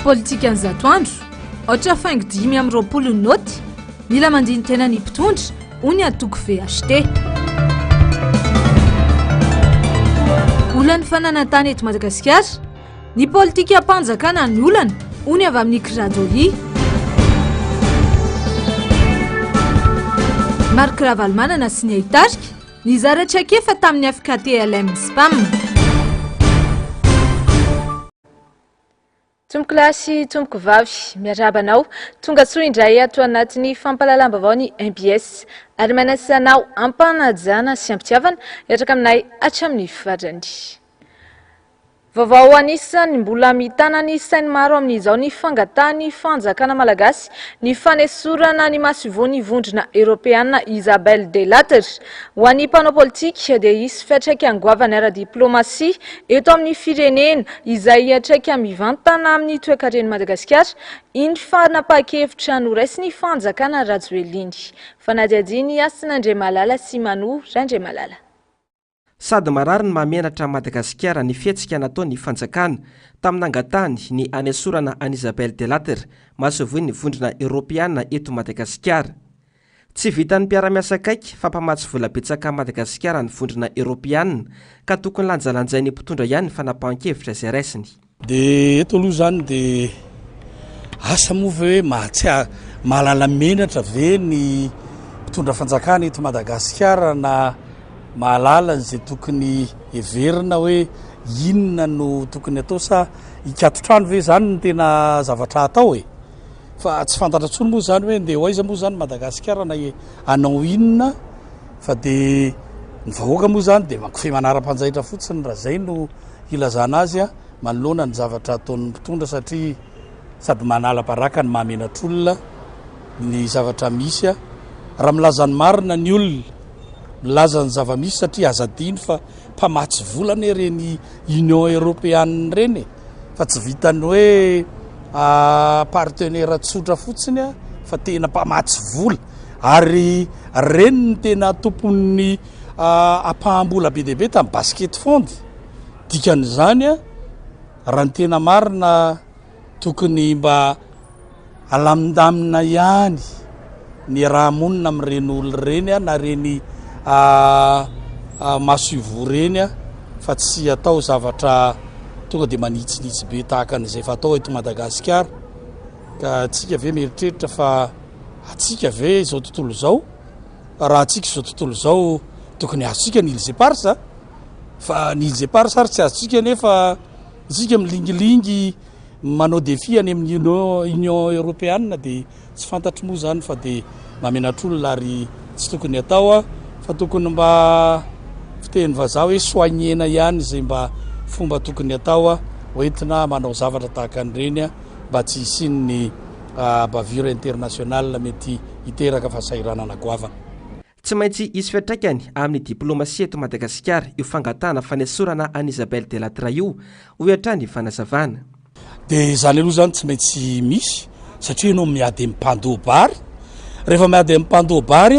politika ny zatoandro ohatra faingo 5 amby 20 noty mila mandiny tena ny mpitondra ony atoko VHT olany fananantany eto Madagasikara ny politika ampanjakana ny olana ony avy amin'ny Kradoli Mark Ravalmanana sy ny Aitarika ny zaratra kefa tamin'ny FKTLM Spam Tompoko lasy tompoko vavy miarabanao tonga soa indray ato anatin'ny fampalalam-baovao ny MBS ary manasanao ampanajana sy ampitiavana eraka aminay hatramin'ny fadrany. Vaovao anisan'ny mbola mitana ny sainy maro amin'izao ny fangatahany fanjakana malagasy ny fanesorana ny masivony vondrona Europeana Isabelle Delattre ho an'ny mpanao politika dia hisy fiantraikany goavana ara-diplomasia eto amin'ny firenena izay hiantraika mivantana amin'ny toe-karen'i Madagasikara iny fanapa-kevitra noraisy ny fanjakana Rajoelina. Fanadihadiny Asin'Andriamalala sy Manu Randriamalala. Sady marary ny mamenatra Madagasikara ny fihetsika nataony fanjakana tamin'angatahany ny anesorana an Isabelle Delattre masivony ny vondrona Europeana eto Madagasikara. Tsy vitan'ny mpiara-miasa akaiky fa mpamatsy vola betsaka Madagasikara ny vondrona Europeana ka tokony lanjalanjain'ny mpitondra ihany fanapahan-kevitra izay raisiny. Dia eto aloha zany dia asa moa hoe mahalala menatra ve ny mpitondra fanjakana eto Madagasikara na mahalala izay tokony heverina hoe inona no tokony atao sa ikatotrano ve zany ny tena zavatra atao fa tsy fantatra tsony moa zany hoe ndeha hoaiza moa zany Madagasikara na anao inona fa dia ny vahoaka moa zany dia mankofehy manara-panjaitra fotsiny raha zay no ilazana azy manoloana ny zavatra ataon'ny mpitondra satria sady manala-baraka ny mahamenatr'olona ny zavatra misy raha milazany marina ny olona milaza ny zava-misy satria azadiny fa mpamatsy volana reny Union Européenne reny fa tsy vitany hoe partenaire tsotra fotsiny fa tena mpamatsy vola ary reny ny tena tompon'ny apahambola be dia be tamin'ny basket fond dikan'izany raha ny tena marina tokony mba alamindamina ihany ny raha monina amin'ireny olona reny na reny masoivo reny fa tsy atao zavatra tonga dia manitsinitsy be tahaka an'izay fa atao eto Madagasikara ka atsika ve mieritreritra fa atsika ve izao tontolo izao raha atsika izao tontolo izao tokony azontsika ny Ilze Parsa fa ny Ilze Parsa ary tsy azontsika nefa isika milingilingy manao défi any amin'ny Union Européenne dia tsy fantatry moa zany fa dia mamenatr'olona ary tsy tokony atao fa tokony mba fiteny vazaha hoe soignena ihany izay mba fomba tokony atao hoentina manao zavatra tahaka an'ireny mba tsy hisiany bavure internationale mety hiteraka fahasahiranana goavana. Tsy maintsy hisy fiantraikany amin'ny diplomasia eto Madagasikara io fangatahana fanesorana an Isabelle Delattre io ho hatrany fanazavana. Dia izany aloha zany tsy maintsy misy satria ianao miady mipandobary rehefa miady mipandobary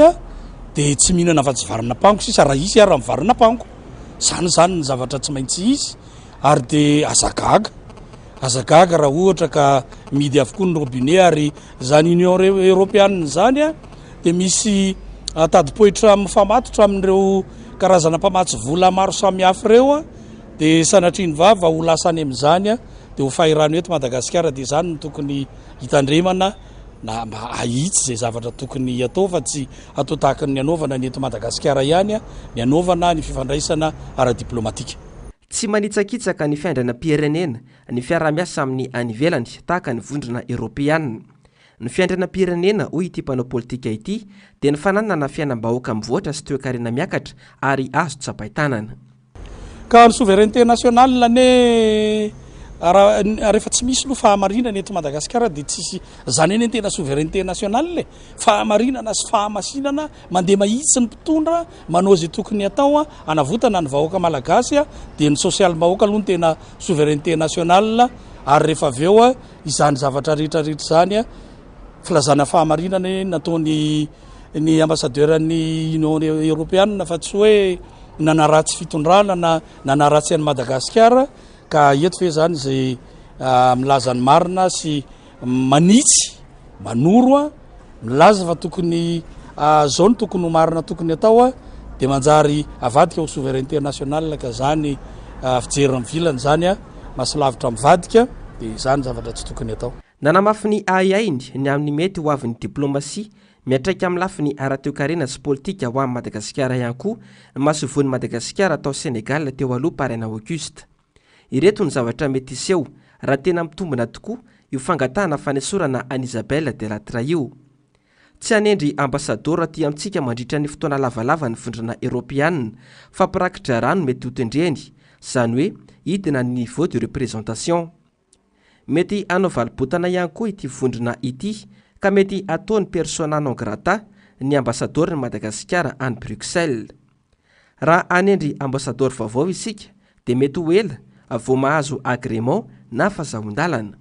dia tsy mihinana fa tsy varina pango sisa raha isy raha mivarina pango zany ny zavatra tsy maintsy izy ary dia azagaga raha ohatra ka midy avokoa ny robinet ary zany Union Européenne zany dia misy tadipoitra mifamatotra amin'ireo karazana mpamatsy vola maro samihafa ireo dia sanatriany vava ho lasany amin'izany dia ho fahirano eto Madagasikara dia zany no tokony hitandremana na mba ahitsy izay zavatra tokony atao fa tsy atao tahaka ny anaovana ny eto Madagasikara ihany ny anaovana ny fifandraisana ara-diplomatika. Tsy manitsakitsaka ny fiandrianam-pirenena ny fiara-miasa amin'ny any ivelany tahaka ny vondrona Europeana. Ny fiandrianam-pirenena hoy ity mpanao politika ity dia ny fananana fiainam-bahoaka mivoatra sy toe-karena miakatra ary azo tsapahitanana. Ka ny souveraineté nationale ne rehefa tsy misy aloha fahamarinana eto Madagasikara dia tsisy zany eny tena souveraineté nationale fahamarinana sy fahamasinana mandeha mahitsy ny mpitondra manao izay tokony atao anavotana ny vahoaka malagasy dia ny social vahoaka aloha ny tena souveraineté nationale ary rehefa avy eo izany zavatra rehetrarehetra zany filazana fahamarinana nataony ny ambassadeur'ny Union Européenne fa tsy hoe nanaratsy fitondrana na nanaratsy an'i Madagasikara ka eto fe zany izay milazany marina sy manitsy manoro a milaza fa tokony zao ny tokony ho marina tokony atao a de manjary avadika ho souveraineté nationale ka zany fijery vilany zany a masolavitra mivadika de zany zavatra tsy tokony atao. Nanamafy ny aiainy ny amin'ny mety ho avin'ny diplomasia miatraika amin'ny lafiny ara-toekarena sy politika ho amin'ny Madagasikara ihany koa mahasovoan'ny Madagasikara tao Sénégal teo aloha Parrain Auguste. Ireto ny zavatra mety iseho raha tena mitombina tokoa io fangatahana fanesorana an Isabelle Delattre io. Tsy hanendry ambasadora aty amintsika mandritra ny fotoana lavalava ny vondrona Europiana fa pirakitra rano mety hotendreny, zany hoe hidina ny niveau de représentation. Mety anao valibotana ihany koa ity vondrona ity ka mety ataony persona non grata ny ambasador ny Madagasikara any Bruxelles. Raha anendry ambasador vaovao isika dia mety ho ela vao mahazo agrément na fahazahon-dalana.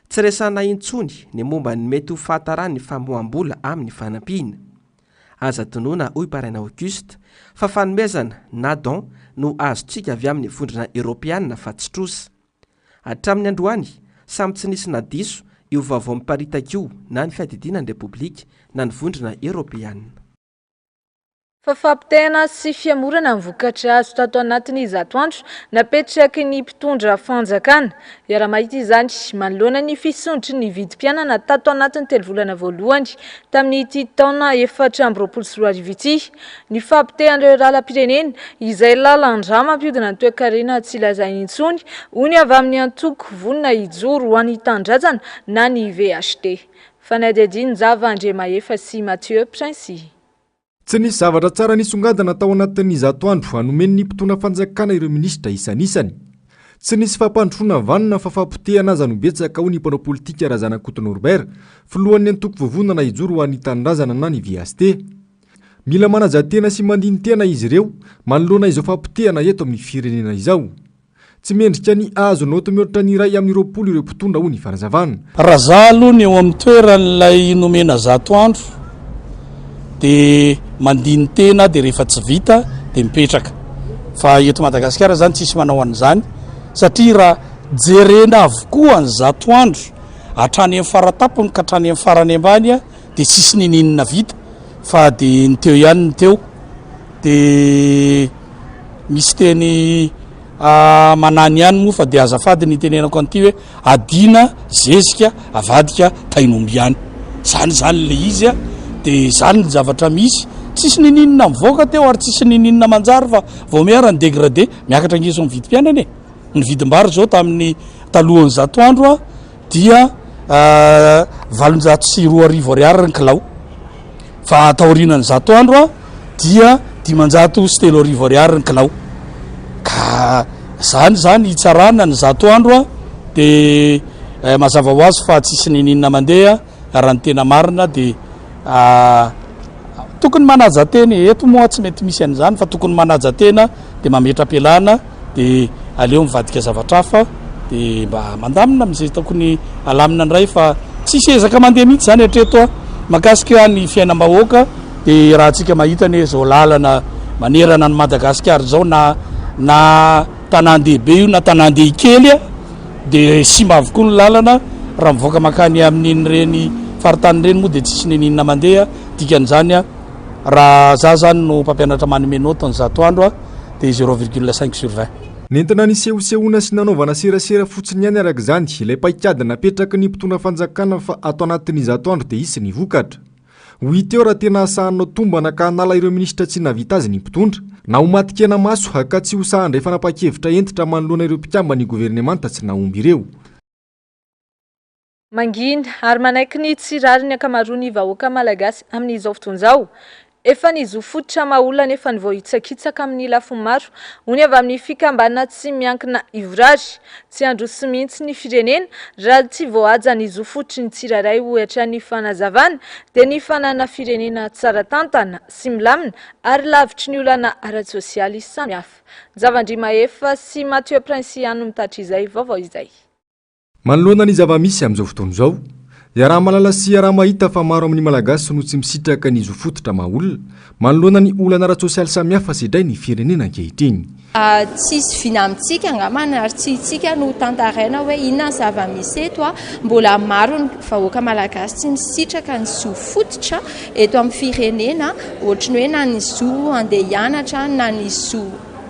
Tsy resana intsony ny momba ny mety ho fahatarany famoam-bola amin'ny fanampiana. Aza tonoana hoy Parrain Auguste fa fanomezana na don no azontsika avy amin'ny vondrona Europiana fa tsy trosa. Hatramin'ny androany samy tsy nisy na diso io vaovao miparitaka io na ny fiadidinan'ny Repoblika na ny vondrona Europiana. Fafampitena sy fiamorana ny vokatra azo tato anatin'ny zatoandro napetraky ny mpitondra fanjakana. Iara-mahita izany manoloana ny fisondry ny vidim-pianana tato anatin'ny 3 volana voalohany tamin'ity taona 2024 ity. Ny fampitehan'ireo lalam-pirenena izay lalan-drà mampiodina ny toe-karena tsy lazaina intsony hoy avy amin'ny antoko vonona hijoro ho an'ny tanindrazana na ny VHT. Fanady adiny Zava Andriamaefa sy Mathieu Prince. Tsy nisy zavatra tsara nisongadina tao anatin'ny zatoandro hanomen'ny mpitondra fanjakana ireo minisitra isan'isany. Tsy nisy fampandrosoana vanona fa fampitehana aza no betsaka ho ny mpanao politika Razanakotony Norbert, filohan'ny antoko vovonana hijoro ho an'ny tanindrazana na ny VHT. Mila manajatena sy mandiny tena izy ireo manoloana izao fampitehana eto amin'ny firenena izao. Tsy mendrika ny azo noto mihoatra ny iray amin'ny 20 ireo mpitondra ho ny fanazavana. Razalo ny eo amin'ny toeran'ilay nomena zatoandro de mandiny tena de rehefa tsy vita de mipetraka fa eto Madagasikara zany tsisy manao an'izany satria raha jerena avokoa ny zatoandro hatrany amin'ny faratapony ka hatrany amin'ny farany ambany de tsisy nininina vita fa de ny teo ihany ny teo de misy teny manany ihany moa fa de azafady ny tenenako an'ity hoe adina zezika avadika tainomby ihany zany le izy de zany ny zavatra misy tsisy nininina mivoaka teo ary tsisy nininina manjary fa vao miara ny dégradé miakatra angeso ny vidim-pianany ny vidim-bary zao tamin'ny talohan'ny zatoandro dia 802 ariary ny kilao fa taorinan'ny zatoandro dia 503 ariary ny kilao ka zany hitsarana ny zatoandro de mazava ho azy fa tsisy nininina mandeha raha ny tena marina de tokony manaja tena eto moa tsy mety misy an'izany fa tokony manaja tena de mametra-pialana de aleo mivadika zavatra hafa de mba mandamina am'izay tokony alamina ny ray fa tsisy ezaka mandeha mihitsy zany hatreto makasika ny fiainam-bahoaka de raha antsika mahita ny zao lalana manerana ny Madagasikara zao na tanàn-dehibe io na tanàn-dehi kely de simba avokoa ny lalana raha mivoaka makany amin'iny reny faritany reny moa de tsisy nininina mandeha dikan'izany raha za zany no mpampianatra manomenoto ny zatoandro de 0,5/20. Nentina ny sehosehoana sy nanaovana serasera fotsiny ihany araka izany ilay paikady napetraka ny mpitondra fanjakana fa ato anatin'ny zatoandro de isy ny vokatra. Ho hita eo raha tena asahanao tombana ka hanala ireo minisitra tsy navita azy ny mpitondra na ho matikena maso ka tsy ho sahandray fanapa-kevitra entitra manoloana ireo mpikamba ny governemanta tsy nahomby ireo. Mangina ary manaiky ny tsirary ny akamaroany vahoaka malagasy amin'izao fotoan'izao. Efa nizofotra maola nefa ny vohitsakitsaka amin'ny lafiny maro hony avy amin'ny fikambanana tsy miankina ivorary tsy andro sy mihitsy ny firenena raha tsy voahaja nizofotry ny tsiraray ohatra ny fanazavana dia ny fanana firenena tsara tantana sy milamina ary lavitry ny olana ara-tsosialy samihafa. Zavandrimaefa sy Mathieu Prince no mitatra izay vaovao izay. Manoloana ny zava-misy amin'izao fotoana izao Iaraha malala sy iaraha mahita fa maro amin'ny malagasy no tsy misitraka ny zofototra maolona manoloana ny olana ara-tsosialy samihafa sedray ny firenena ankehitriny. Tsisy vina amintsika angamana ary tsy itsika no tantaraina hoe inona zava-misy eto mbola maro ny vahoaka malagasy tsy misitraka ny zofototra eto amin'ny firenena ohatry ny hoe na ny zo andeha hianatra na ny zo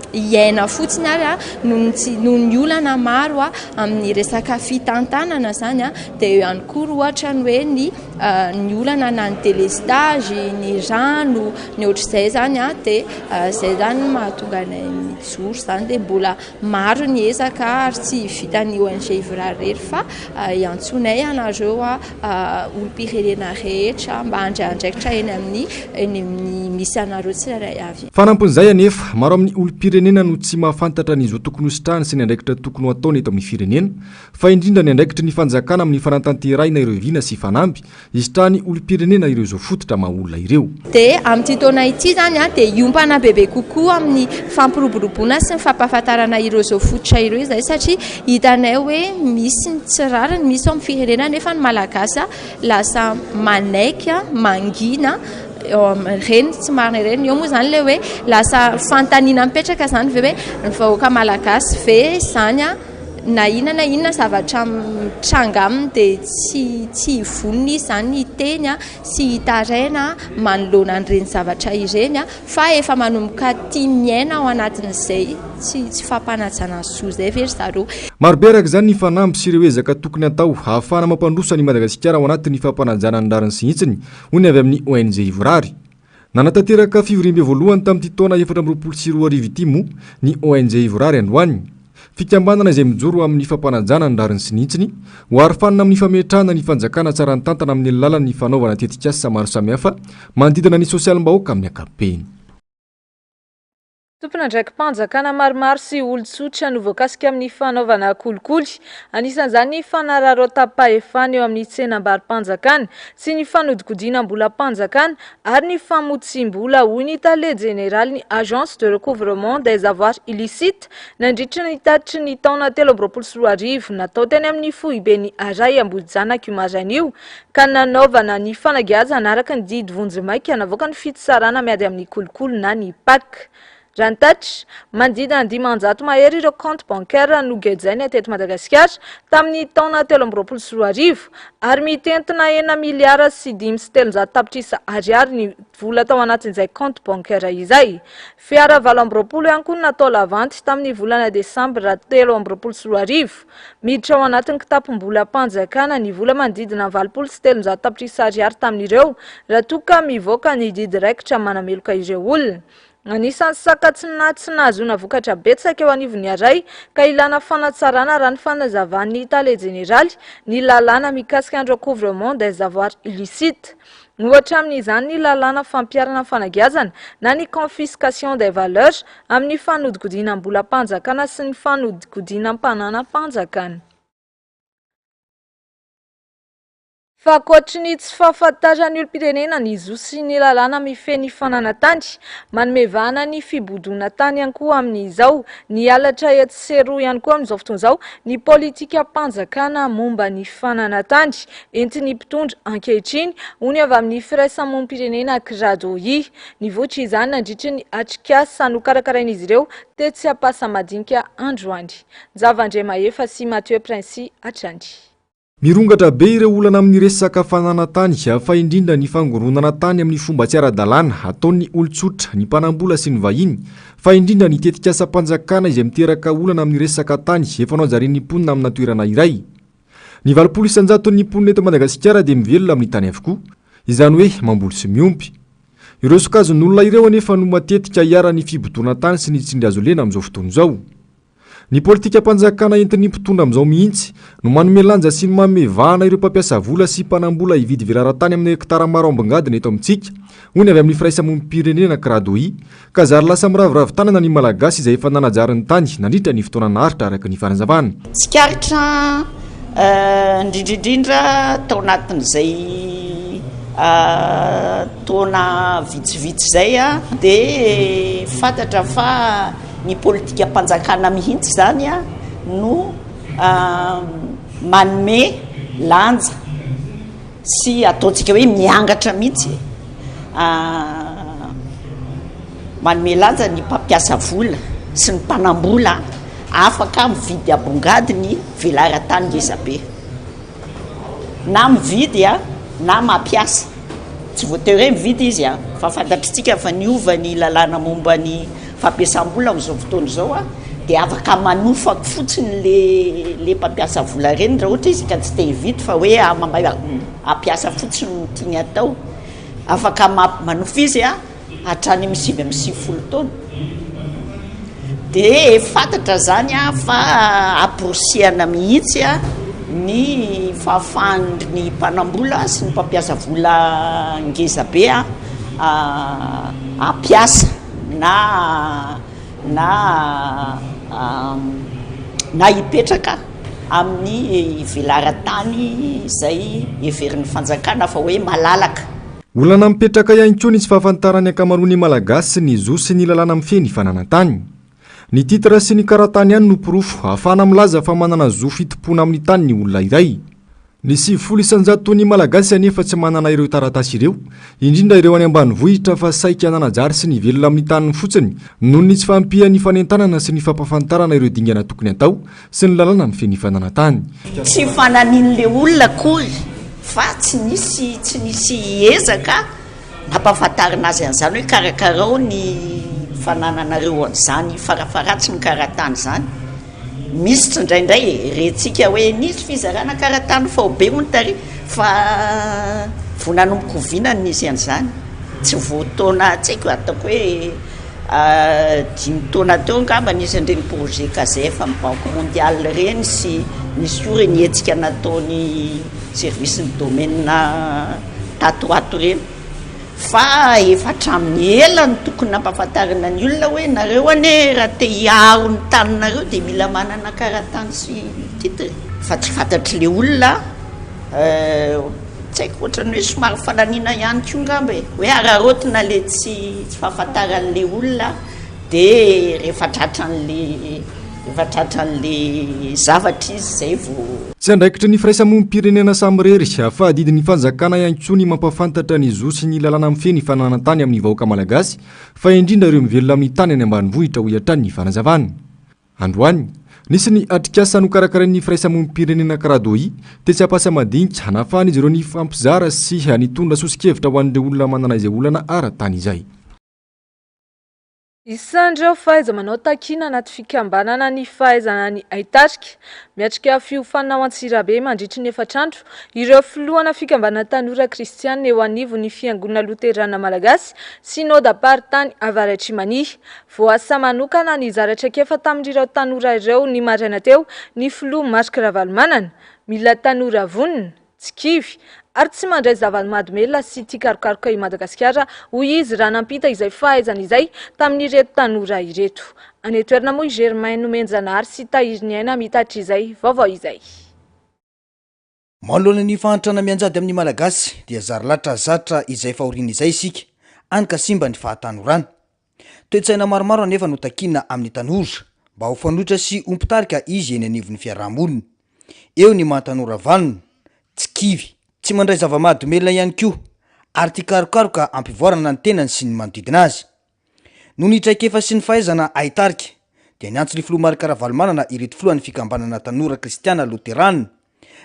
iaina fotsiny ary noho ny olana maro amin'ny resaka fitantanana zany dia eo ihany koa ohatra ny hoe ny olana na ny délestage, ny rano, ny ohatr'izay zany dia izay zany mahatonga anay mijoro zany dia mbola maro ny ezaka ary tsy vitan'ny ONG Ivrarery fa iantsonay anareo olom-pirenena rehetra mba handraidraikitra eny amin'ny misy anareo tsirairay avy. Fanampon'izay anefa maro amin'ny olom-pirenena no tsy mahafantatra ny zo tokony hositrahany sy ny andraikitra tokony ho ataony eto amin'ny firenena fa indrindra ny andraikitry ny fanjakana amin'ny fanatanterahina ireo viana sy fanamby hisitrahany olom-pirenena ireo zo fototra maolona ireo. Dia amin'ity taona ity zany dia iompana bebe kokoa amin'ny fampiroboroboana sy ny fampahafantarana ireo zo fototra ireo izay satria hitanay hoe misy ny tsirariny misy ao amin'ny firenena nefa ny malagasy lasa manaika mangina reny tsy marina ireny eo moa zany le hoe lasa fantaniana mipetraka zany ve hoe ny vahoaka malagasy ve zany na inona zavatra mitranga aminy dia tsy vonony zany hiteny sy hitaraina manoloana an'ireny zavatra ireny fa efa manomboka tia miaina ao anatin'izay tsy fampanajana zo zay very zareo. Marobe araka izany ny fanamby sy ireo ezaka tokony atao ahafahana mampandrosa ny Madagasikara ao anatin'ny fampanajana ny rariny sinitsiny hoy ny avy amin'ny ONG Ivrary. Nanatanteraka fivoriam-be voalohany tamin'ity taona 2024 ity moa ny ONG Ivrary androany. Fikambanana izay mijoro amin'ny fampanajana ny rariny sinitsiny ho arofanina amin'ny fametrahana ny fanjakana tsara ny tantana amin'ny alalan'ny fanaovana tetikasa maro samihafa manodidina ny sosialim-bahoaka amin'ny ankapobeny. Tompona ndraikim-panjakana maromaro sy olon-tsotra no voakasika amin'ny fanaovana kolikoly. Anisan'izany ny fanararaotapahefana eo amin'ny tsenam-barim-panjakana sy ny fanodikodinam-bola-panjakana ary ny famotsim-bola hoy ny tale général ny agence de recouvrement des avoirs illicites nandritra ny tatitry ny taona 2024 natao teny amin'ny foibeny Aray Ambodijanaka io maraina io ka nanaovana ny fanageazana araka ny didy vonjimaika navoaka ny fitsarana miady amin'ny kolikoly na ny PAC. Rantatry mandidina 500 mahery ireo compte bancaire no gejainy ateto Madagasikara tamin'ny taona 2024 ary mitentina 9 miliara sy 5.700 tapitrisa ariary ny vola tao anatin'izay compte bancaire izay. Fiara 2020 ihany koa natao lavanty tamin'ny volana Desambra 2024 miditra ao anatin'ny kitapom-bola-panjakana ny vola mandidina 7.700 tapitrisa ariary tamin'ireo raha toka mivoaka ny didy raikitra manameloka ireo olona. Anisan'ny saka tsy nahazoana vokatra betsaka eo anivon'ny Aray ka ilana fanatsarana raha ny fanazavan'ny tale général ny lalàna mikasika ny recouvrement des avoirs illicites. Ohatra amin'izany ny lalàna fampiarana fanageazana na ny confiscation des valeurs amin'ny fanodikodinam-bola-panjakana sy ny fanodikodinam-panana-panjakana. Fa ankoatry ny tsy fahafantarany olom-pirenena ny zo sy ny lalàna mifeny fananantany, manomevana ny fibodona tany ihany koa amin'izao, ny halatra etsero ihany koa amin'izao fotoana izao, ny politika panjakana momba ny fananantany, entiny mpitondra ankehitriny, hoy avy amin'ny firaisamonim-pirenena Kradohi, ny votra izany nandritra ny atrikasa no karakarain'izy ireo tetsy Ampasamadinika androany. Zavandre Mahefa sy Mathieu Prince Atrany. Mirongatra be ireo olana amin'ny resaka fananantany fa indrindra ny fangoronana tany amin'ny fomba tsy ara-dalàna ataon'ny olon-tsotra ny mpanambola sy ny vahiny fa indrindra ny tetikasa-panjakana izay miteraka olana amin'ny resaka tany efa noajarin'ny mponina amina toerana iray. Ny 20% mponina eto Madagasikara dia mivelona amin'ny tany avokoa, izany hoe mamboly sy miompy. Ireo sokajin'olona ireo anefa no matetika hiara-ny fibotona tany sy ny tsindry azo lena amin'izao fotoana izao. Ny politika panjakana entin'ny mpitondra amin'izao mihitsy no manome lanja sy mamevahana ireo mpampiasa vola sy mpanambola hividy veraran-tany amin'ny hektara maro ambongadina eto amintsika, hoy ny avy amin'ny firaisamonim-pirenena Kradohi, ka zary lasa miraviravy tanana ny malagasy izay efa nanajarany tany nandritra ny fotoana naharitra araka ny faharazavana. Tsikaritra indrindrindrindra tao anatin'izay taona vitsivitsy zay dia fantatra fa ny politika panjakana mihitsy zany no manome lanja sy ataontsika hoe miangatra mihitsy manome lanja ny mpampiasa vola sy ny mpanambola afaka mividy abongady ny velaran-tany ngezabe na mividy na mampiasa tsy voatery hoe mividy izy fa fantatritsika fa niova ny lalàna momba ny fampiasam-bola amin'izao fotoana izao dia afaka manofako fotsiny le mpampiasa vola reny raha ohatra izy ka tsy te hividy fa hoe ampiasa fotsiny no tiany atao afaka manofa izy hatrany amin'ny 70 taona dia fantatra zany fa aporosiana mihitsy ny fahafahan'ny mpanambola sy ny mpampiasa vola ngezabe ampiasa na hipetraka amin'ny velaran-tany izay heverin'ny fanjakana fa hoe malalaka. Olana mipetraka ihany koa ny tsy fahafantarany ankamaroany malagasy ny zo sy ny lalàna mifeny fananantany. Ny titra sy ny karatany ihany no porofo ahafahana milaza fa manana zo fitopona amin'ny tany ny olona iray. Ny 700 ny malagasy anefa tsy manana ireo taratasy ireo, indrindra ireo any ambanivohitra fa saika ananajary sy ny velona amin'ny tany fotsiny noho ny tsy fampian'ny fanentanana sy ny fampafantarana ireo dingana tokony atao sy ny lalàna mifeny fananantany. Tsy fananin'le olona kory fa tsy nisy ezaka nampafantarina azy an'izany hoe karakarao ny fanananareo an'izany farafaratsy ny karatany zany. Misy tsindraindray rentsika hoe nisy fizarana karatany fa be montary fa vonanomboka ovinany izy an'izany tsy voataona tsy haiko ataoko hoe 5 taona teo ngamba nisy an'ireny projet kazefa amin'ny banque mondiale reny sy nisy koa reny hetsika nataony service ny domaine tatoato reny fa efa hatramin'ny ela ny tokony nampafantarina ny olona hoe nareo ane raha te hiaro ny taninareo dia mila manana karatany sy titre fa tsy fantatry le olona tsy haiko ohatrany hoe somary fananina ihany koa ngamba hoe ararotina le tsy fahafantaran'le olona dia rehefa tratran'le zavatra izy zay vao tsy andraikitra ny firaisamonim-pirenena samirery ahafahadidin'ny fanjakana ihany koa ny mampafantatra ny zo sy ny lalàna mifeny fananantany amin'ny vahoaka malagasy fa indrindra ireo mivelona amin'ny tany any ambanivohitra ho iatrany ny fanazavana. Androany nisy ny atrikasa nokarakaran'ny firaisamonim-pirenena Karadoi te tsy apasa madinika hanafahany izy ireo ny fampizara sy hanitondra sosikevitra ho an'ireo olona manana izay olana ara-tany izay. Isandreo fahaiza manao takina anaty fikambanana ny fahaizana ny aitarika miatrika fiofanana Antsirabe mandritry ny 4 andro ireo filohana fikambanana tanora kristianina eo anivo ny fiangonana luterana malagasy synode apartany Avaraitrimani voasa manokana ny zaratraikefa tamin'ireo tanora ireo ny maraina teo ny filoha Marc Ravalomanana mila tanora vonina tsikivy ary tsy mandray zava-mahadomelona sy tia karokaroka i Madagasikara hoy izy raha nampita izay fahaizana izay tamin'ireto tanora ireto. Any toerana moa Germain Nomenjanary sy Tahiry Aina mitatra izay vaovao izay. Manoloana ny fahantrana mianjady amin'ny malagasy dia zarylatra zatra izay fahoriana izay isika anka simba ny fahatanorana. Toe-tsaina maromaro anefa no takina amin'ny tanora mba ho fanotra sy ompitarika izy eny anivon'ny fiarahamonina. Eo ny mahatanora vanona, tsikivy, tsy mandray zava-mahadomelona ihany koa ary tia karokaroka ampivoarana ny tenany sy ny manodidina azy. Noho ny traikefa sy ny fahaizana aitarika dia niantso ny filoha Marc Ravalomanana ireto filohan'ny fikambanana tanora kristiana luterana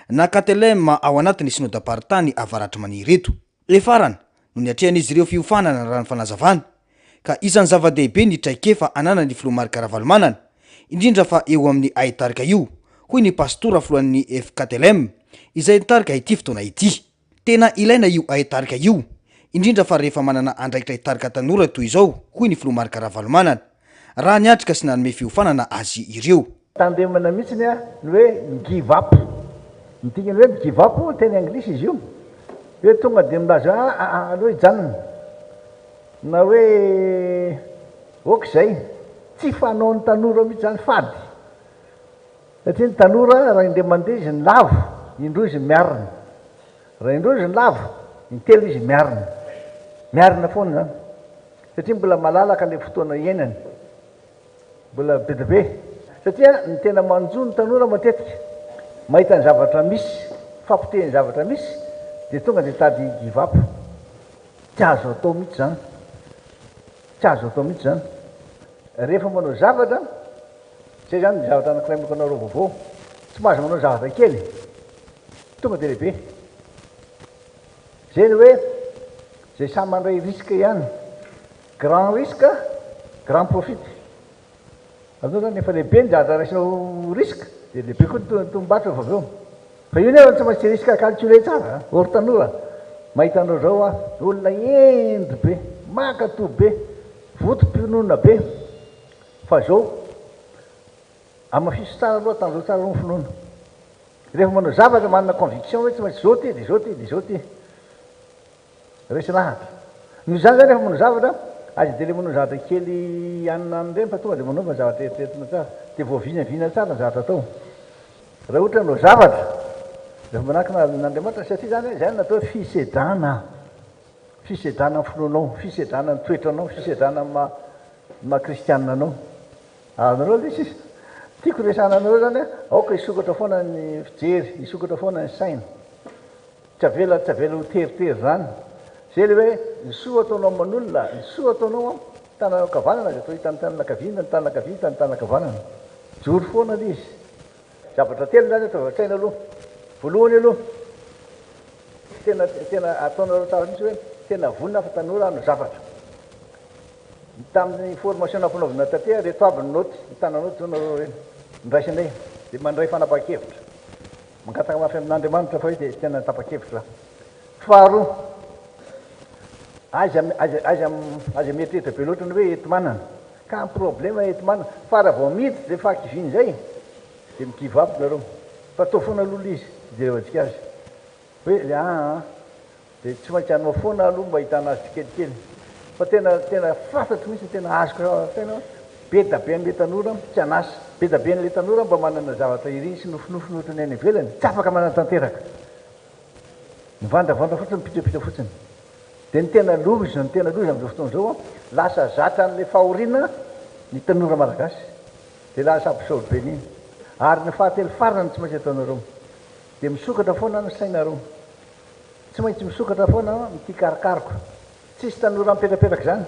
na katelema ao anatin'ny synode apartany Avaraitrimani ireto. Efarana no niatrehan'izy ireo fiofanana raha ny fanazavana ka isan'ny zava-dehibe ny traikefa anana ny filoha Marc Ravalomanana indrindra fa eo amin'ny aitarika io hoy ny pastora filohan'ny FKTLM izay tarika ity fotoana ity. Tena ilaina io aitarika io indrindra fa rehefa manana andraikitra aitarika tanora toy izao hoy ny filoha Marc Ravalomanana raha niatrika sy nanome fiofanana azy ireo. Tandemana mihitsy ny hoe give up. Mitingany hoe give up teny anglisy izy io. Hoe tonga dia milaza aloha hijanona na hoe okizay tsy fanao ny tanora mihitsy zany fady. Satria ny tanora raha indray mandeha izy ny lavo indroa izy miarina, raha indroa izy ny lavo intelo izy miarina foana zany satria mbola malalaka le fotoana iainany, mbola bedibe. Satria ny tena manjo ny tanora matetika mahita ny zavatra misy, fampiteny zavatra misy dia tonga dia tady givapo tsy azo atao mihitsy zany tsy azo atao mihitsy zany rehefa manao zavatra zay zany ny zavatra anakiray mokanao ro vaovao tsy mahazo manao zavatra kely tonga dia lehibe zay ny hoe zay samy mandray risque ihany grand risque grand profit aminao zany efa lehibe ny zavatra raisinao risque dia lehibe koa tombatra fa aveo fa io nefa tsy maintsy risque calculé tsara or tanora mahitanao zao a olona endo be makato be votom-pinoana be fa zao amafiso tsara aloha tan'zao tsara ro ny finoana rehefa manao zavatra manana conviction hoe tsy maintsy zao ty de zao ty de zao ty resy lahatra noho zany zany rehefa manao zavatra azy de le manao zavatra kely anina reny fa tonga de manaova zavatra eritreretina tsara de voavinavina tsara ny zavatra atao raha ohatra manao zavatra rehefa manahaka n'Andriamanitra satria zany zay natao fisedrana fisedrana ny finoanao fisedrana ny toetranao fisedrana ma kristianina anao anareo le sisa tiako resana anareo zany aoka isokatra foana ny fijery isokatra foana ny saina tsy avela ho teritery zany zay le hoe ny soa ataonao manolona ny soa ataonao tanana kavanana de atao hitany tanana kavina ny tanana kavina tany tanana kavanana jory foana le izy zavatra telo zany atao vatsaina aloha voalohany aloha tena ataonareo tsara mihitsy hoe tena vonina fa tanora no zavatra tamin'ny formation nampanaovina tatea reto aby ny noty hitananoty zao nareo reny nyraisinay de mandray fanapa-kevitra mangataka mafy amin'Andriamanitra fa hoe de tena tapa-kevitra faharoa aza mietrehitra be loatra ny hoe eti-manana ka ny problema eti-manana fa raha vao miditra de fakiviny zay de mikivapo nareo fa tao foana aloha izy jerevantsika azy hoe de tsy maintsy anao foana aloha mba hitana azy tsikelikely fa tena fantatry misy tena azoko tena be da be an'le tanora tsy anasa be da be an'le tanora mba manana zavatra iry sy nofinofiny ohatrany any ivelany tsy afaka mananatanteraka mivandravandra fotsiny mipitrapitra fotsiny de ny tena loza am'zao fotoana zao lasa zatra an'le fahoriana ny tanora malagasy de lasa ampisaoly be niny ary ny fahatelo farany tsy maintsy ataonareo de misokatra foana ny sainareo tsy maintsy misokatra foana mity karokaroko tsisy tanora mipetrapetraka zany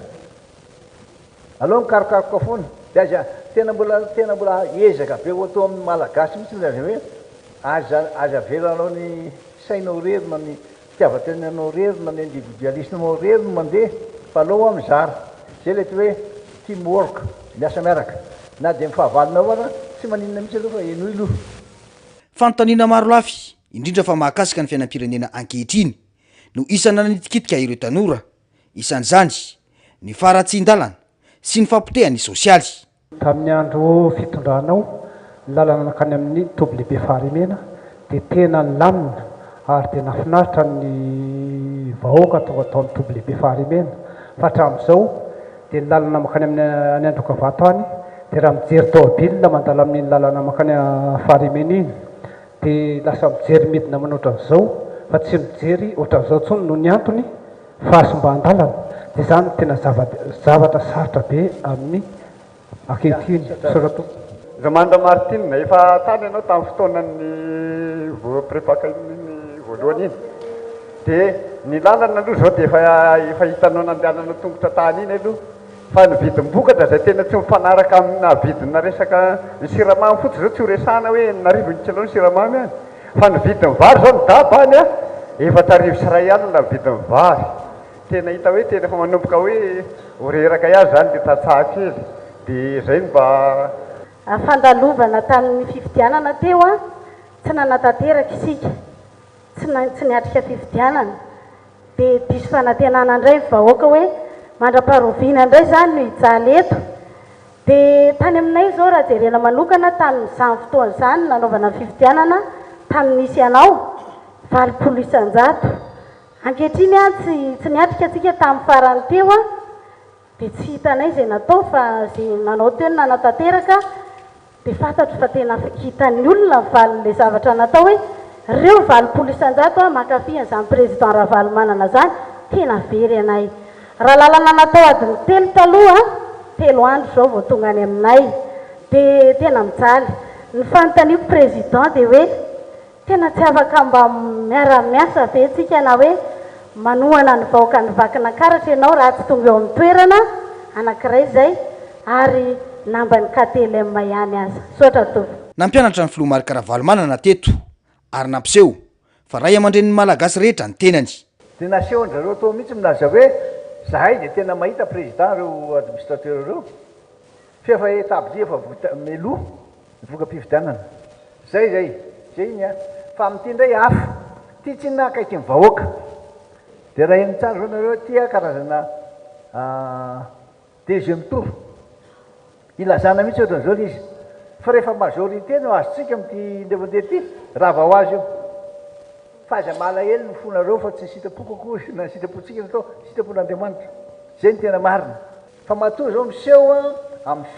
aloha mikarokaroka foana de aza tena mbola ezaka be atao amin'ny malagasy mihitsy aza hoe aza velanao ny sainao rerina ny fitiavatenanao rerina ny individualismenao rerina mandeha fa aloha mizara zay le ty hoe teamwork miasa miaraka na de mifahavalinao ara tsy maninona mihitsy aloha fa eno iloha fanontaniana maro lafy indrindra fa mahakasika ny fiainam-pirenena ankehitriny no isana nitikitika ireo tanora isan'izany ny faratsin-dalana sy ny fampitehany sosialy tamin'ny andro fitondranao ny lalana nakany amin'ny toby lehibe faharimena de tena ny lamina ary de nafinaritra ny vahoaka tonga atao amin'ny toby lehibe faharimena fa hatramin'izao de ny lalana makany amin'ny any androkavato any de raha mijery tomobilina mandala amin'iny lalana makany faharimena iny de lasa mijery midina manoatra an'izao fa tsy mijery ohatran'izao tsony no ny antony fahasomba-andalana de zany tena zavatra sarotra be amin'ny ankehitiny sorato Zamanda Martine efa tany ianao tamin'ny fotoanany voaprepaka iny voalohany iny de ny lalana aloha zao de efa hitanao nandehanana tongotra tany iny aloha fa ny vidim-bokatra zay tena tsy mifanaraka amina vidina resaka ny siramamy fotsy zao tsy ho resana hoe narivo ny kilao ny siramamy any fa ny vidiny vary zao ny daba any a efatra sy ray alina ny vidiny vary tena hita hoe tena efa manomboka hoe horeraka ihany zany le tatsahakely de zay mba fandalovana tamin'ny fifidianana teo a tsy nanatanteraka isika tsy niatrika fifidianana de diso fanantenana indray vahoaka hoe mandra-paharovina indray zany no hijaly eto de tany aminay zao raha jerena manokana tamin'izany fotoana zany nanaovana fifidianana tany nisy ianao 20 isan-jato ankehitriny a tsy niatrika atsika tamin'ny farany teo a de tsy hitanay zay natao fa zay nanao teo ny nanatanteraka de fantatro fa tena hitan'ny olona valin'le zavatra natao hoe reo 20 isan-jato a makafy an'izany président Ravalomanana zany tena very anay raha lalana natao adiny telo taloha telo andro zao vao tonga any aminay de tena mijaly ny fanontaniako président de hoe tena tsy afaka mba miara-miasa ve tsika na hoe manohana ny vahoaka ny vakina karatra ianao raha tsy tonga eo amin'ny toerana anankiray zay ary nambany KTLM ihany aza sotra tovy. Nampianatra ny Filoha Marc Ravalomanana teto ary nampiseho fa ray aman-dreniny malagasy rehetra ny tenany. Dia naseho zareo tao mihitsy minaza hoe zahay dia tena mahita président reo administrateur reo fefa étape efa meloa voka-pifidianana zay iny a fa amin'ity indray hafa ty tsy nakaiky ny vahoaka dia raha eny tsara zao nareo tia karazana deuxième tour ilazana mihitsy ohatran'izao le izy fa rehefa majorité no azotsika amin'ity ndevandeha ty raha vao azy io fa aza malahelo ny fonareo fa tsy sitapoko akory na sitapotsika natao sitapon'Andriamanitra zay ny tena marina fa matoa zao miseho amin'ny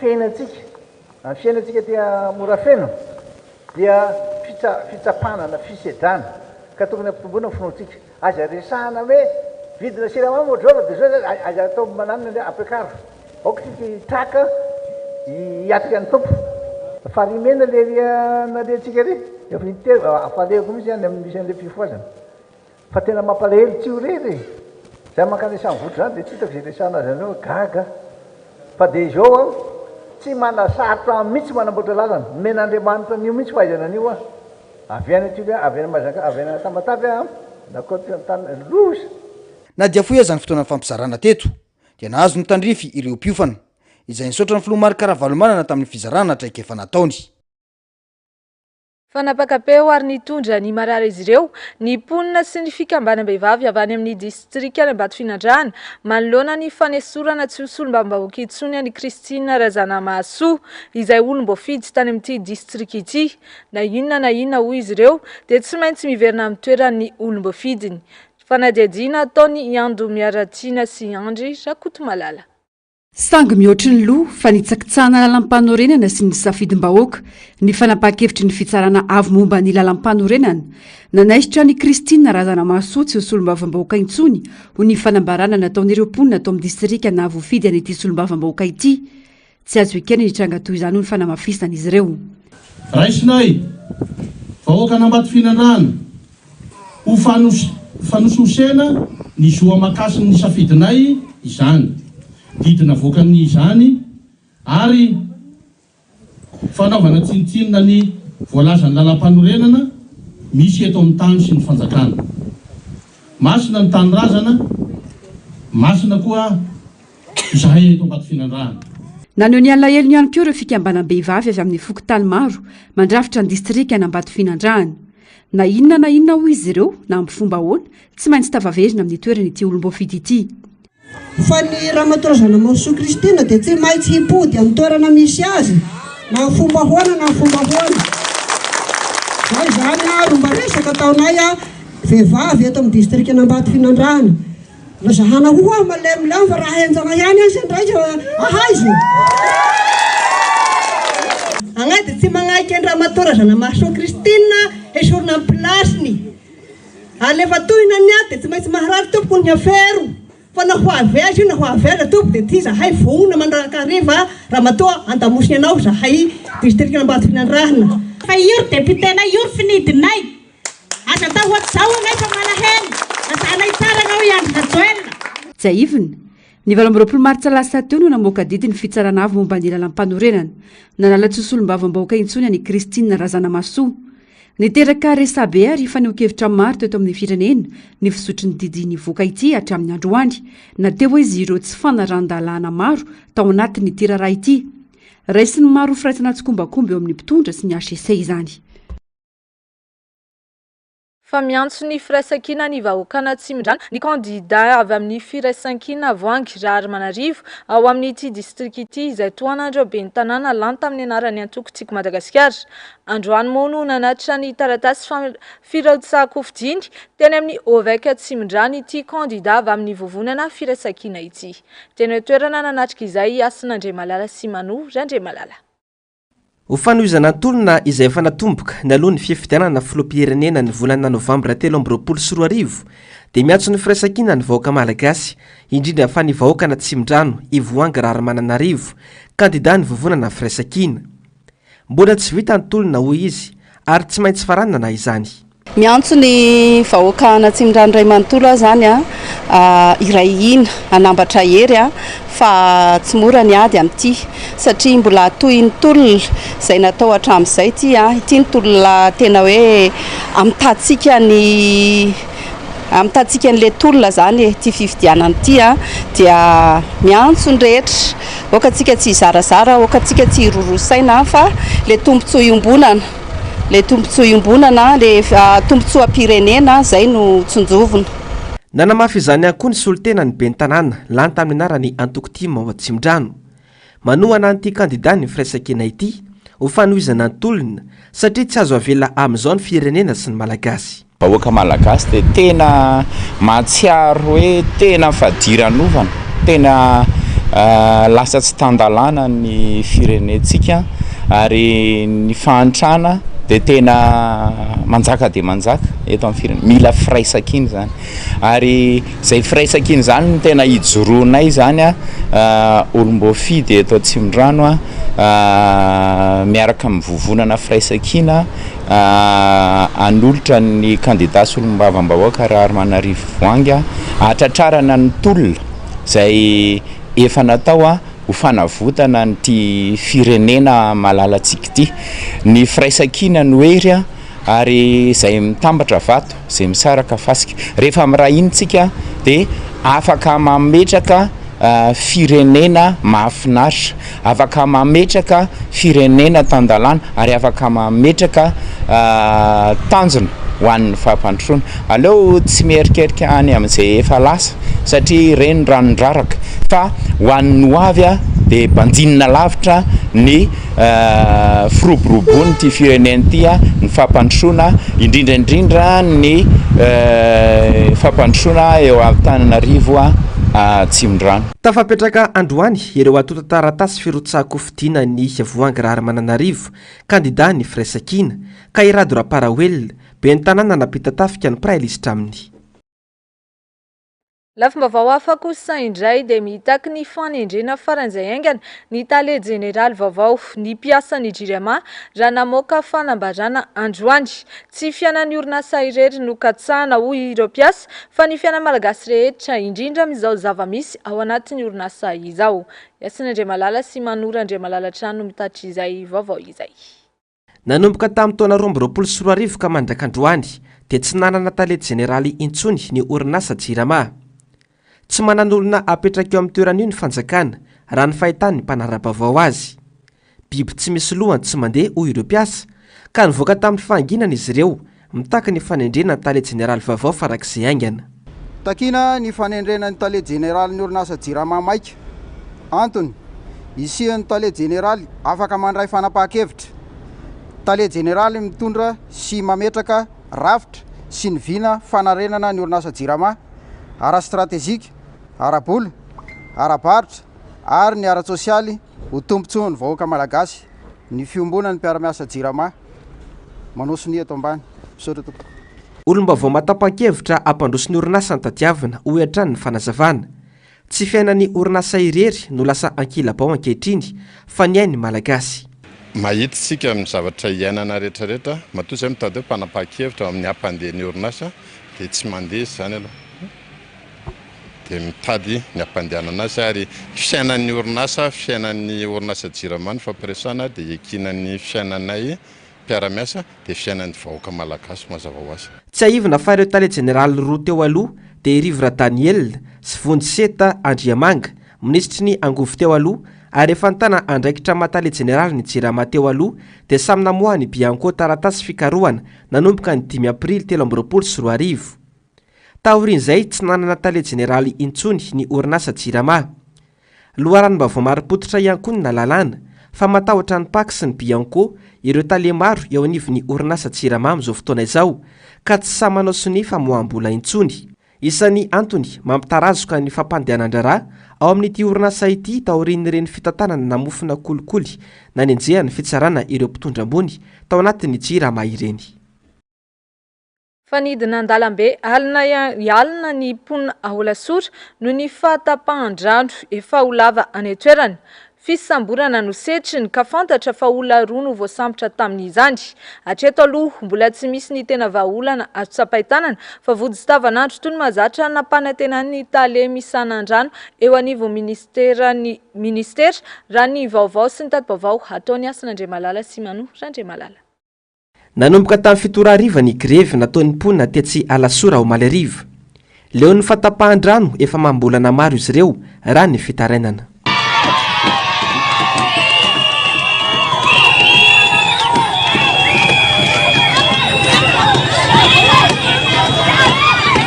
fiainatsika tia mora feno dia fitsapanana fisedrana ka tokony ampitomboana finoantsika aza resahana hoe vidina siramamy ohatrao dia zao aza atao mananina le ampiakaro aoka tsika traka hiatrika ny tompo farimena le naletsika re efa afalehako mihitsy any amin'ny misy an'le fifoazana fa tena mampalahelo tsy ho rety zay mankany resahany votro zany dia tsy hitako zay resahana azy anao gaga fa dia izao tsy manasarotra mihitsy manamboatra lalana men'Andriamanitra an'io mihitsy fahaizana an'io avy any ty avy any mazaka avy any tamatavy nakotantany loza. Na dia foy azany fotoana fampizarana teto dia nahazo ny tandrify ireo mpiofana izay nisaotra ny Filoha Marc Ravalomanana tamin'ny fizarana traika efa nataony. Fanapakapeo ary nitondra ny marara izy ireo ny mponina sy ny fikambanam-behivavy avy any amin'ny distrika ny Ambatofinadrano manoloana ny fanesorana tsy hosolombam-bahoaka intsony any Christine Razanamahasoa izay olom-boafidy tany amin'ity distrika ity na inona hoy izy ireo dia tsy maintsy miverina amin'ny toeran'ny olom-boafidiny. Fanadihadiana ataony Iando Miaratina sy Andry Rakotomalala. Sangy mihoatry ny loha fa nitsakitsahana lalam-panorenana sy ny safidim-bahoaka ny fanapakevitry ny fitsarana avo momba ny lalam-panorenana nanaisitra ny Christine Razanamahasoa tsy ho solombavam-bahoaka intsony ho ny fanambarana nataon'ireo mponina atao amin'ny distrika na voafidy an'ity solombavam-bahoaka ity. Tsy azo ekena ny tranga toy izany ho ny fanamafisana izy ireo. Raisinay vahoaka an'Ambatofinadrano ho fanososena ny zoa makasiny ny safidinay izany didina voakany izany ary fanaovana tsinitsinina ny voalazany lalam-panorenana misy eto amin'ny tany sy ny fanjakana. Masina ny tany razana, masina koa izahay eto Ambatofinadrano. Naneho ny alahelo ihany koa ireo fikambanam-behivavy avy amin'ny fokotany maro mandrafitra ny distrika ny Ambatofinadrano. Na inona hoy izy ireo na amin'ny fomba ahoana tsy maintsy tavaverina amin'ny toerana ity olom-boafidy ity. Fa ny Ramatoa Razanamahasoa Christine dia tsy maintsy hipody amin'ny toerana misy azy na fomba ahoana na fomba ahoana. Zay zany romba resaka ataonay vehivavy eto amin'ny distrika ny Ambatofinadrano. Lazahana ho malemilemy fa raha henjana ihany azy ndraiky ahaizo. Anay dia tsy manaiky ny Ramatoa Razanamahasoa Christine esorina amin'ny plasiny. Alefa tohina ny aty dia tsy maintsy maharary tompoko ny afero. Fa na ho avy azy io na ho avy azy tompo dia ty zahay vonona mandraka hariva Ramatoa andamosiny anao zahay distrika Ambatofinadrano. Fa io deputena io finidinay. Aza tao ohatr'izao anay fa malahelo. Nasanay tsara anao ihany kajoelina. Tsy aivina. Ny 20 Martsa lasa teo no namoaka didiny fitsarana avy momba ny lalam-panorenana nanala tsy solombavam-bahoaka intsony any Christine Razanamahasoa. Niteraka resabe ary faneho-kevitra maro teto amin'ny firenena ny fisotry ny didiny voaka ity hatramin'ny androany na teo izy ireo tsy fanaran-dalàna maro tao anatin'ny tiraraha ity. Raisiny maro firaisana tsikombakomba eo amin'ny mpitondra sy ny HCC izany. Fa miantso ny firaisan-kina ny vahoakana Tsimihdrano ny kandida avy amin'ny firaisan-kina Voangy Ramanarivo ao amin'ity distrika ity izay toan'andreo ben'ny tanàna lany tamin'ny anarany Antoko-Tsiko Madagasikara. Androany moa no nanatitra ny taratasy firotsakofidiny teny amin'ny Oveka Tsimihdrano ity kandida avy amin'ny vovonana firaisan-kina ity. Teny hoe toerana nanatrika izay Asin'Andriamalala sy Manoa Randriamalala. Ho fanohizana antolona izay efa natomboka naloha ny fifidianana filoham-pirenena ny volana Novambra 2024 dia miantso ny firaisan-kina ny vahoaka malagasy indrindra fa ny vahoakana Tsimihdrano i Voangy Ramanarivo kandida ny vovonana firaisan-kina. Mbola tsy vita antolona hoy izy ary tsy maintsy faranana izany. Miantso ny vahoaka Antsimindray Ray Manontolo zany iray ina anambatra hery fa tsy mora ny ady amin'ity satria mbola toy ny tolona izay natao hatramin'izay ity ny tolona tena hoe amitatsika n'le tolona zany ty fifidianana ity dia miantso ny rehetra okatsika tsy zarazara okatsika tsy irorosaina fa le tombontsoa iombonana le tombontsoa am-pirenena zay no tsonjovina. Nanamafy izany ihany koa ny solitena ny ben'ny tanàna lany tamin'ny anarany Antokotimo ao Tsimdrano. Manohana an'ity kandida ny firaisakena ity ho fanohizana ny tolona satria tsy azo avela amin'izao ny firenena sy ny malagasy. Vahoaka malagasy dia tena mahatsiaro hoe tena fadiran'ovana, tena lasa tsy tandalana ny firenentsika ary ny fahantrana dia tena manjaka dia manjaka eto amin'ny firenena, mila firaisakiny zany ary izay firaisakiny zany no tena hijoroanay zany olombofidy eto Tsimdrano miaraka mivovonana firaisakina anolotra ny kandida sy olom-bavam-bahoaka Ramanarivo Voangy hatratrarana ny tolona izay efa natao ho fanavotana ny firenena malalatsika ity. Ny firaisakina no hery ary izay mitambatra vato izay misaraka fasika rehefa mirahintsika dia afaka mametraka firenena mahafinaritra, afaka mametraka firenena tandalana ary afaka mametraka tanjona ho an'ny fahampandrosoana. Aleo tsy mierikerika any amin'izay efa lasa satria ireny ranondraraka fa ho an'ny hoavy dia bandinina lavitra ny firoboroboany ty firenena ity ny fahampandrosoana indrindraindrindra ny fahampandrosoana eo Antananarivo Tsimdrano. Tafapetraka androany ireo atota taratasy firotsako fidiana ny Voangy Ramananarivo kandida ny firaisakina ka irado raparaoelona ben'ny tanàna napita tafika ny prailista aminy. Lafim-baovao hafa kosa indray dia mitaky ny fanendrena faran'izay aingana ny tale jeneraly vaovao ny mpiasan'ny JIRAMA raha namoaka fanambarana androany. Tsy fiainan'ny orinasa irery no katsahana hoy ireo mpiasa fa ny fiainana malagasy rehetra indrindra amin'izao zava-misy ao anatin'ny orinasa izao. Yasina Andriamalala sy Manora Andriamalala Trano mitatitra izay vaovao izay. Nanomboka tamin'ny taona 2024 ka mandraka androany dia tsy nanana tale jeneraly intsony ny orinasa JIRAMA. Tsy manan'olona apetraka eo amin'ny toerana io ny fanjakana raha ny fahitany ny mpanara-baovao azy. Biby tsy misy lohany tsy mandeha hoy ireo mpiasa ka nivoaka tamin'ny fahanginana izy ireo mitaky ny fanendrena ny tale jeneraly vaovao farak'izay aingana. Takina ny fanendrena ny tale jeneraly ny orinasa JIRAMA maika. Antony isian'ny tale jeneraly afaka mandray fanapahan-kevitra. Tale jeneraly mitondra sy mametraka rafitra sy ny vina fanarenana ny orinasa JIRAMA ara-stratégique, ara-bola, ara-barotra ary ny ara-tsosialy ho tombontsoan'ny vahoaka malagasy ny fiombonan'ny mpiara-miasa JIRAMA manoso ny eto ambany. Olom-baovao matapa-kevitra ampandroso ny orinasa ny tadiavina ho hatrany ny fanazavana. Tsy fiainan'ny orinasa irery no lasa ankila-bao ankehitriny fa ny ainy malagasy. Mahita sika amin'ny zavatra iainana rehetrarehetra matoa izay mitady hoe mpanapa-kevitra amin'ny hampandehan'ny orinasa dia tsy mandeha zany aloha. Dia mitady ny hampandehanana azy ary fiainan'ny orinasa JIRAMA ny fampiresana dia ekinan'ny fiainanay mpiara-miasa dia fiainan'ny vahoaka malagasy mazava ho azy. Tsy aivina fa ireo tale jeneraly roa teo aloha dia Rivra Daniel sy Vonjiseta Andriamanga ministry ny angovo teo aloha ary efa nitana andraikitra matale jeneraly ny JIRAMA teo aloha dia samy namoahany Bianco taratasy fikarohana nanomboka ny 5 aprily 2024. Taorian'izay tsy nanana tale jeneraly intsony ny orinasa JIRAMA. Loharanom-baovao mari-potitra ihany koa ny nalalàna fa matahotra ny Paky sy ny Bianco ireo tale maro eo anivon'ny orinasa JIRAMA amin'izao fotoana izao ka tsy samy manao sony famoaham-bola intsony. Isan'ny antony mampitarazoka ny fampandehanan-draharaha ao amin'ity orinasa ity taorian'ireny fitantanana namofina kolikoly nanenjehany fitsarana ireo mpitondra ambony tao anatin'ny JIRAMA ireny. Fanidina an-dalambe alina ny mponina aholasora no ny fahatapahan-drano efa ho lava any toerana. fisamborana no setriny ka fantatra fa olona roa no voasambotra tamin'izany. Hatreto aloha mbola tsy misy ny tena vahaolana azo tsapaitanana fa vody sy tavanandro toy ny mahazatra nampanantenan'ny Talemy Sanandrano eo anivon'ny ministera raha ny vaovao sy ny tati-baovao ataony Asan'Andriamalala sy Manoa Randriamalala. Nanomboka tamin'ny 7 ariva ny grevy nataon'ny mponina tetsy Alasora ao Malariva. Leo ny fatapahan-drano efa mambolana maro izy ireo raha ny fitarainana.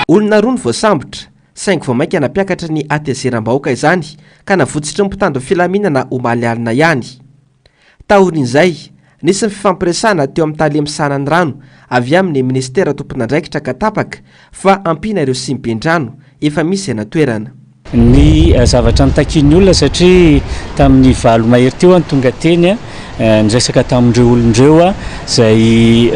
Olona roa ny voasambotra, saingy vao mainka nampiakatra ny atezeram-bahoaka izany ka navotsitry ny mpitandro filaminana omaly alina ihany. Tahorin'izay, nisy ny fifampiresana teo amin'ny Talemy Sanandrano avy amin'ny ministera tompon'andraikitra ka tapaka fa ampina ireo simben-drano efa misy ena toerana. Ny zavatra nitakiny olona satria tamin'ny valo mahery teo ny tonga teny niresaka tamindreo olondreo zay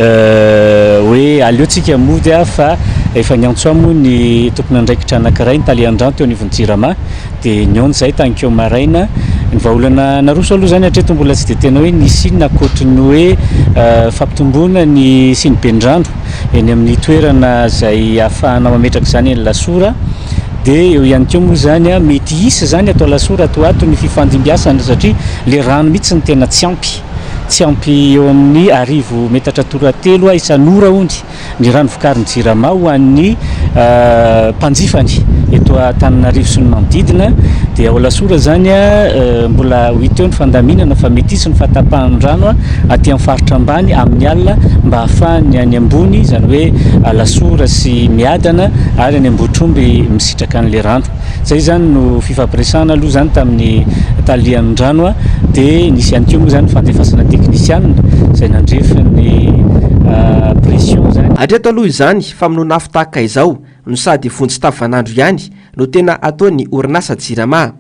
hoe aleotsika mody fa efa niantso moa ny tompon'andraikitra anankiray Taliandrano teo anivon'ny Jirama dia niony zay tankeo maraina ny vahaolana naroso aloha zany hatreto mbola tsy dia tena hoe nisy inona ankoatriny hoe fampitomboana ny sinibendrano eny amin'ny toerana zay ahafahana mametraka zany eny Lasora. Dia eo ihany koa moa zany mety isy zany atao Lasora ato ny fifandimbiasana satria le rano mihitsy ny tena tsy ampy eo amin'ny arivo metatra toratelo isan'ora ondy ny rano vokarin'ny Jirama ho an'ny mpanjifany eto Antananarivo sy ny manodidina. Dia ao Lasora zany mbola hita eo ny fandaminana fa mety isy ny fatapahan'ny rano aty amin'ny faritra ambany amin'ny alina mba ahafahany any ambony zany hoe Lasora sy miadana ary any Ambohitromby misitraka an'le rano. Zay zany no fifampiresana aloha zany tamin'ny Taliandrano dia nisy ihany koa moa zany fandefasana teknisianina zay nandrefy ny pression zany. Hatreto aloha izany famonoana afo tahaka izao no sady vonjy tavanandro ihany no tena ataony orinasa Jirama.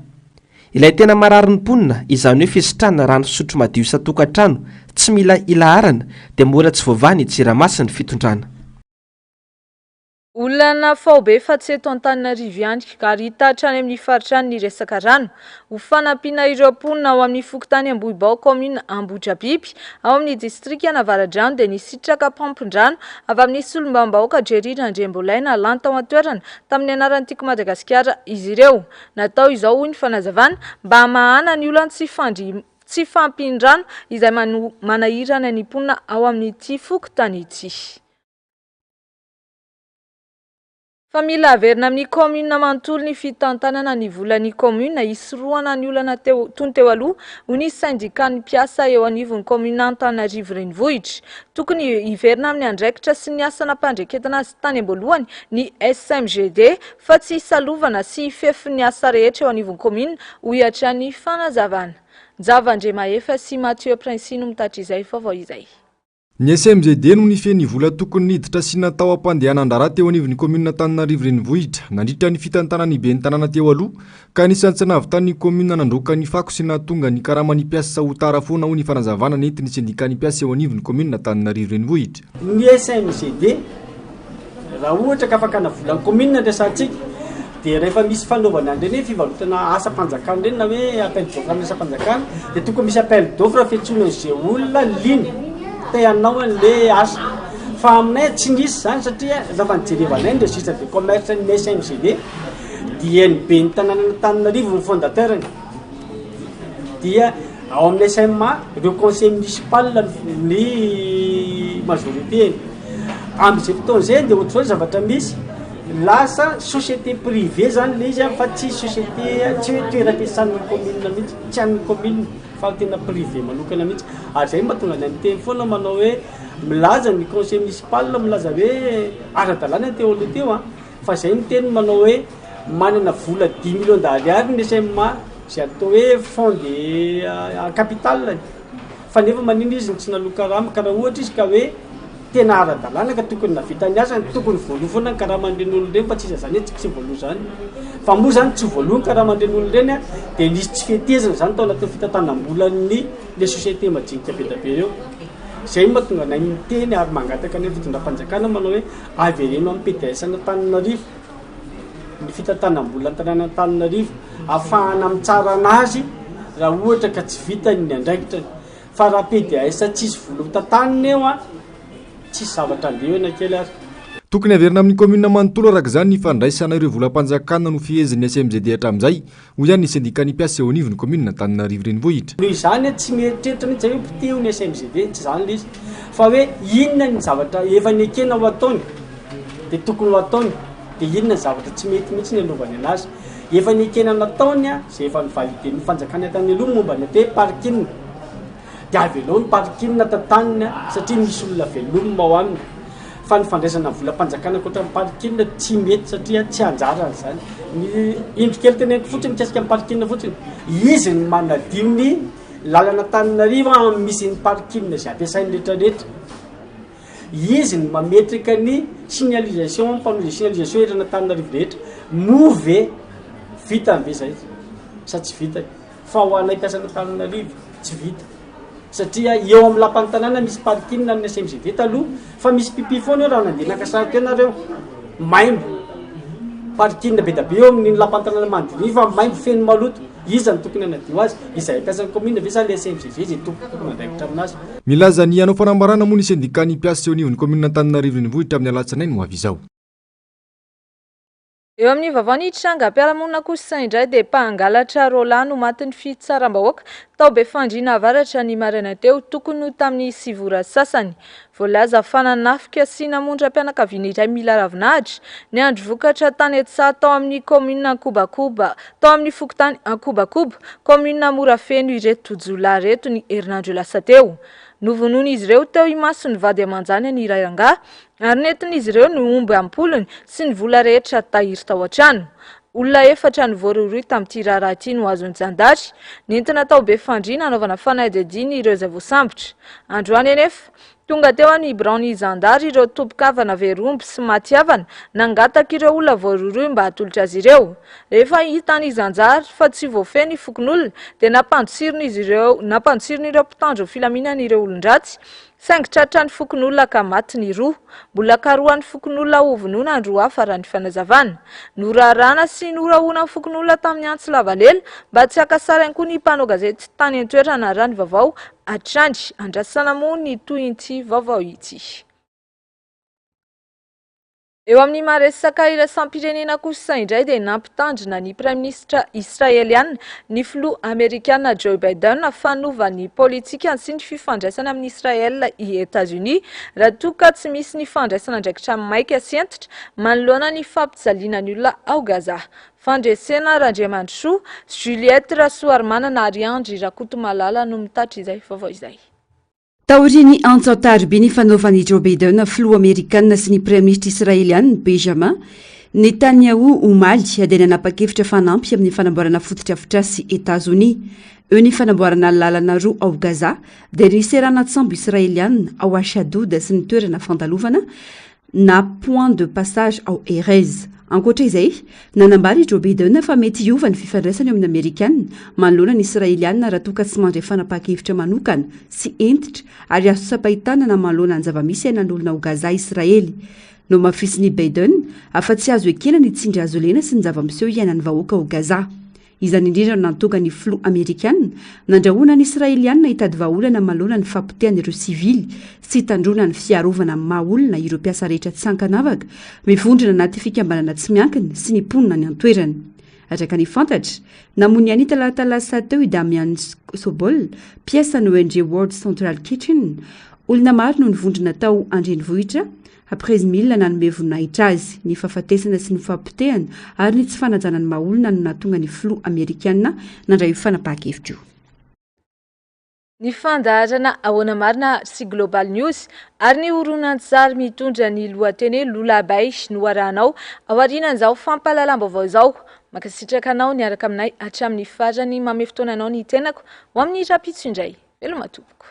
Ilay tena marary ny mponina izany hoe fisitrana rano fisotro madio isa-tokantrano tsy mila ilaharana dia mora tsy voavaha ny Jirama sy ny fitondrana. Olana faobe fa tsy eto Antananarivo ihany ary hitatra any amin'ny faritrany ny resaka rano ho fanampiana ireo mponina ao amin'ny fokontany Ambohibao commune Ambohidrabiby ao amin'ny distrika Navaradrano dia nisitraka pampin-drano avy amin'ny solombam-bahoaka Jerry Randriambolaina lany tao an-toerana tamin'ny anaran'ny Tiko Madagasikara izy ireo. Natao izao hoy ny fanazavana mba hamahana ny olana tsy fampin-drano izay manahirana ny mponina ao amin'ity fokontany ity. Fa mila averina amin'ny commune manontolo ny fitantanana ny volan'ny commune isorohana ny olana tony teo aloha ho ny syndicat ny mpiasa eo anivon'ny commune Antananarivo Renivohitra. Tokony iverina amin'ny andraikitra sy ny asana mpandreketana azy tany am-boalohany ny SMGD fa tsy salovana sy fefy ny asa rehetra eo anivon'ny commune ho hiatrany fanazavana. Javandremahefa sy Mathieu Prince no mitatra izay vaovao izay. Ny SMGD no nifeny vola tokony niditra sy natao ampandehanandrara teo anivon'ny commune Antananarivo Renivohitra nandritra ny fitantanany be ny tanàna teo aloha ka nisantsy navitan'ny commune nandroka ny fako sy nahatonga ny karamany mpiasa ho tara foana ho ny fanazavana nentin'ny syndicat-ny mpiasa eo anivon'ny commune Antananarivo Renivohitra. Ny SMGD raha ohatra ka afaka navolan'ny commune ndrasantsika dia rehefa misy fanaovana ireny fivarotana asa mpanjakana ireny na hoe appel d'offre amin'ny asa mpanjakana dia tokony misy appel d'offre fiantsoana izay olona liny anao le asa fa aminay tsy nisy zany satria rehefa nijerevanay ny registre de commerce ny SMGD dia ny be ny tanàna Antananarivo ny fondateurany dia ao amin'ny SMA ireo conseil municipal ny majorité amin'izay fotoana izay dia ohatr'izao zavatra misy lasa société privée zany le izy fa tsy société tsy hoe toeram-piasan'ny commune mihitsy tsy an'ny commune fa tena privé manokana mihitsy ary zay mahatonga ny teny foana manao hoe milaza ny conseil municipal milaza hoe ara-dalàna teo aloha teo fa zay ny teny manao hoe manana vola 10 millions d'ariary ny SMA zay atao hoe fond de capital fa nefa manino izy tsy naloka karaha ohatra izy ka hoe tena ara-dalàna ka tokony navita ny asa tokony voaloha foana ny karaha mandren'olona ireny fa tsy iza zany tsy voaloha zany fa moa zany tsy voaloha ny karaha mandren'olona ireny dia nisy tsy fihetezana zany tao anatin'ny fitantanam-bolan'ny le société majinika be da be eo zay mahatonga nay miteny ary mangataka ny fitondram-panjakana manao hoe avereno amin'ny PDS Antananarivo ny fitantanam-bola tanàna Antananarivo ahafahana mitsara anazy raha ohatra ka tsy vitany andraikitra fa raha pedy aisa tsisy vola tataniny eo a tsisy zavatra andeha ena kely ary tokony averina amin'ny commune manontolo araka izany ny fandraisana ireo volam-panjakana no fihezin'ny SMGD hatramin'izay hoy ihany ny syndicat nipiasa eo anivony commune Antananarivo renivohitra. Noho izany tsy mieritreritra mihitsy hoe mpiteo ny SMGD tsy zany izy fa hoe inona ny zavatra efa niekena ho ataony dia tokony ho ataony dia inona ny zavatra tsy mety mihitsy ny anaovany anazy efa niekena nataony a izay efa nivalide ny fanjakana tany aloha momba ny hoe parking dia avy aloha ny parking tataniny satria misy olona velomina ao aminy fa ny fandraisana volam-panjakana kontra ny parking tsy mety satria tsy anjara zany ny indro kely teneniko fotsiny mikasika ny parking fotsiny izy ny manadio ny lalana Antananarivo amin'ny misy ny parking izay ampiasainy rehetrarehetra izy ny mametrika ny signalisation mpanao signalisation erana Antananarivo rehetra move vita ve zay sa tsy vita fa ho anay mpiasana Antananarivo tsy vita satria eo amin'ny lapan'ny tanàna misy parking ny SMGD taloha fa misy pipi foana eo raha nandeha nakasarika eo nareo maimbo parking be da be eo amin'ny lapan'ny tanàna mandinivo fa maimbo feno maloto izy ny tokony anadio azy izay ampiasan'ny commune ve sa le SMGD izay tokony andraikitra aminazy. Milaza ny hanao fanambarana moa ny syndicat nipiasa eo anivony commune Antananarivo renivohitra amin'ny alatsinainy no avy izao. Eo amin'ny vaovao ny trangam-piarahamonina kosa indray dia mpangalatra Roland no matin'ny fitsaram-bahoaka tao be fandriana avaratra ny maraina teo tokony tamin'ny sivora sasany. Voalaza fananafika sy namondra mpianakaviana iray mila ravinahitra ny andro vokatra tany Etsa tao amin'ny commune Ankobakoba tao amin'ny fokontany Ankobakoba commune Morafeno ireto Tojola reto ny herinandro lasa teo. Novonoiny izy ireo teo imaso ny vady aman-jany ny Rairanga ary nentin'izy ireo ny omby ampolony sy ny vola rehetra tahiry tao an-trano. Olona efatra ny voarohirohy tamin'ity raharaha ity no azony jandary nentina tao be fandriana anaovana fanadihadiana ireo izay voasambotra. Androany anefa tonga teo any Braony Zandary ireo tompokavana Veromby sy Matiavana nangataka ireo olona voarohirohy mba hatolotra azy ireo. Rehefa hitany Zanjary fa tsy voafeny ny fokon'olona dia nampandosirony ireo mpitandro filaminana ireo olon-dratsy saingy tratrany fokon'olona ka maty ny roa. Mbola karohan'ny fokon'olona ovonona ny roa hafa raha ny fanazavana. Norarana sy norahoana ny fokon'olona tamin'ny antsy lavalena mba tsy hakasarany koa ny mpanao gazety tany an-toerana raha ny vaovao Atrandry Andrasana moa ny toy ity vaovao ity. Eo amin'ny maresaka iraisam-pirenena kosa indray dia nampitandrina ny Prime Ministra Israeliana ny filoha Amerikana Joe Biden fanova ny politika sy ny fifandraisana amin'ny Israel i Etats-Unis raha toa ka tsy misy ny fandraisana andraikitra maika sy entitra manoloana ny fampijaliana ny olona ao Gaza. Fandresena Randriamandrosoa Juliette Rasoarmanana Ariandry Rakotomalala no mitatitra izay vaovao izay. Taoriny antsatarby ny fanaovan'i Joe Biden filoha Amerikanina sy ny Premier Ministre Israeliana Benjamin Netanyahu omaly dia nanapa-kevitra fanampy amin'ny fanamboarana fototra-afitrasy Etats-Unis. Eo ny fanamboarana lalana roa ao Gaza dia ny serana tsambo Israeliana ao Ashdod sy ny toerana fandalovana na point de passage ao Erez. Ankoatra izay, nanambary Joe Biden fa mety hiova ny fifandraisana eo amin'ny Amerikanina manoloana ny Israeliana raha toa ka tsy mandray fanapa-kevitra manokana sy entitra ary azo sapahitana na manoloana ny zava-misy ainan'olona ao Gaza Israely. No mafisiny Biden, afa-tsy azo ekena ny tsindry azo lena sy ny zava-miseho iainan'ny vahoaka ao Gaza. Izany indrindra no nantoga ny filoha Amerikanina nandrahoana ny Israeliana hitady vahaolana manoloana ny fampitehan' ireo sivily sy tandrona ny fiarovana mahaolona ireo mpiasa rehetra tsy ankanavaka mivondrona anaty fikambanana tsy miankina sy ny mponina ny antoerany. Atraka ny fantatra, namony any talatalasa teo i Damian Sobol, mpiasa ny ONG World Central Kitchen, olona maro no nivondrona tao andrenivohitra après izy milina nanome voninahitra azy ny fahafatesana sy ny fampitehana ary ny tsy fanajanany mahaolona no nahatonga ny filoha Amerikanina nandray fanapahan-kevitra io. Ny fandaharana ahoana marina sy Global News ary ny horonan-tsary mitondra ny lohateny Lolabay no arahanao ao aorianan'izao fampahalalam-baovao izao. Makasitraka anao niaraka aminay hatramin'ny farany mamefotoana anao ny tenako ho amin'ny rapitso indray. Veloma tompoko.